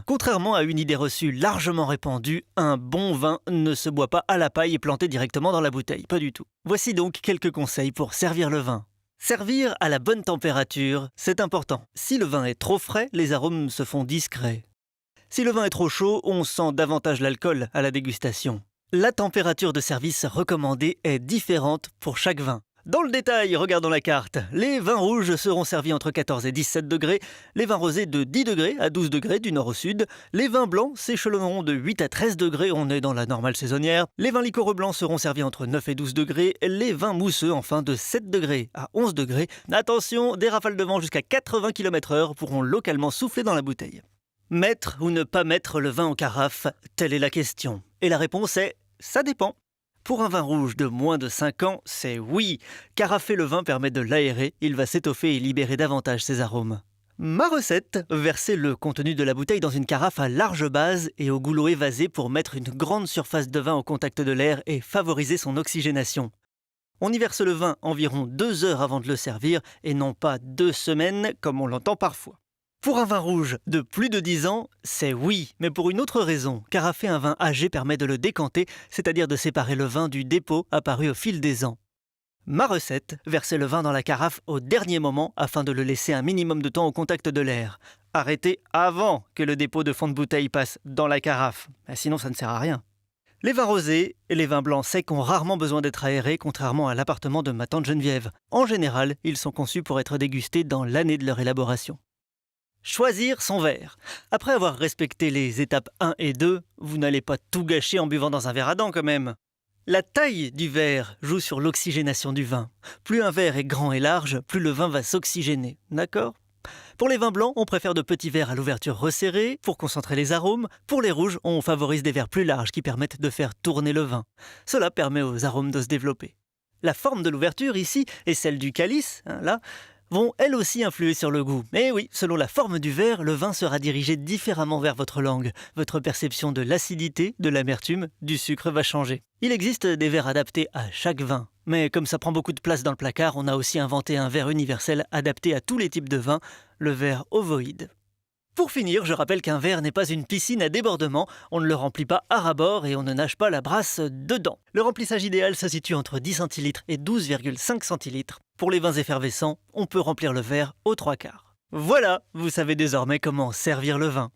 Contrairement à une idée reçue largement répandue, un bon vin ne se boit pas à la paille et planté directement dans la bouteille, pas du tout. Voici donc quelques conseils pour servir le vin. Servir à la bonne température, c'est important. Si le vin est trop frais, les arômes se font discrets. Si le vin est trop chaud, on sent davantage l'alcool à la dégustation. La température de service recommandée est différente pour chaque vin. Dans le détail, regardons la carte. Les vins rouges seront servis entre 14 et 17 degrés, les vins rosés de 10 degrés à 12 degrés du nord au sud, les vins blancs s'échelonneront de 8 à 13 degrés, on est dans la normale saisonnière, les vins liquoreux blancs seront servis entre 9 et 12 degrés, les vins mousseux enfin de 7 degrés à 11 degrés. Attention, des rafales de vent jusqu'à 80 km/h pourront localement souffler dans la bouteille. Mettre ou ne pas mettre le vin en carafe, telle est la question. Et la réponse est « ça dépend ». Pour un vin rouge de moins de 5 ans, c'est oui. Carafer le vin permet de l'aérer, il va s'étoffer et libérer davantage ses arômes. Ma recette, verser le contenu de la bouteille dans une carafe à large base et au goulot évasé pour mettre une grande surface de vin au contact de l'air et favoriser son oxygénation. On y verse le vin environ 2 heures avant de le servir et non pas 2 semaines comme on l'entend parfois. Pour un vin rouge de plus de 10 ans, c'est oui, mais pour une autre raison. Carafer un vin âgé permet de le décanter, c'est-à-dire de séparer le vin du dépôt apparu au fil des ans. Ma recette, verser le vin dans la carafe au dernier moment afin de le laisser un minimum de temps au contact de l'air. Arrêtez avant que le dépôt de fond de bouteille passe dans la carafe, sinon ça ne sert à rien. Les vins rosés et les vins blancs secs ont rarement besoin d'être aérés, contrairement à l'appartement de ma tante Geneviève. En général, ils sont conçus pour être dégustés dans l'année de leur élaboration. Choisir son verre. Après avoir respecté les étapes 1 et 2, vous n'allez pas tout gâcher en buvant dans un verre à dents quand même. La taille du verre joue sur l'oxygénation du vin. Plus un verre est grand et large, plus le vin va s'oxygéner. D'accord ? Pour les vins blancs, on préfère de petits verres à l'ouverture resserrée pour concentrer les arômes. Pour les rouges, on favorise des verres plus larges qui permettent de faire tourner le vin. Cela permet aux arômes de se développer. La forme de l'ouverture ici et celle du calice, là, vont elles aussi influer sur le goût. Et oui, selon la forme du verre, le vin sera dirigé différemment vers votre langue. Votre perception de l'acidité, de l'amertume, du sucre va changer. Il existe des verres adaptés à chaque vin. Mais comme ça prend beaucoup de place dans le placard, on a aussi inventé un verre universel adapté à tous les types de vins, le verre ovoïde. Pour finir, je rappelle qu'un verre n'est pas une piscine à débordement, on ne le remplit pas à ras-bord et on ne nage pas la brasse dedans. Le remplissage idéal se situe entre 10 centilitres et 12,5 centilitres. Pour les vins effervescents, on peut remplir le verre aux 3/4. Voilà, vous savez désormais comment servir le vin.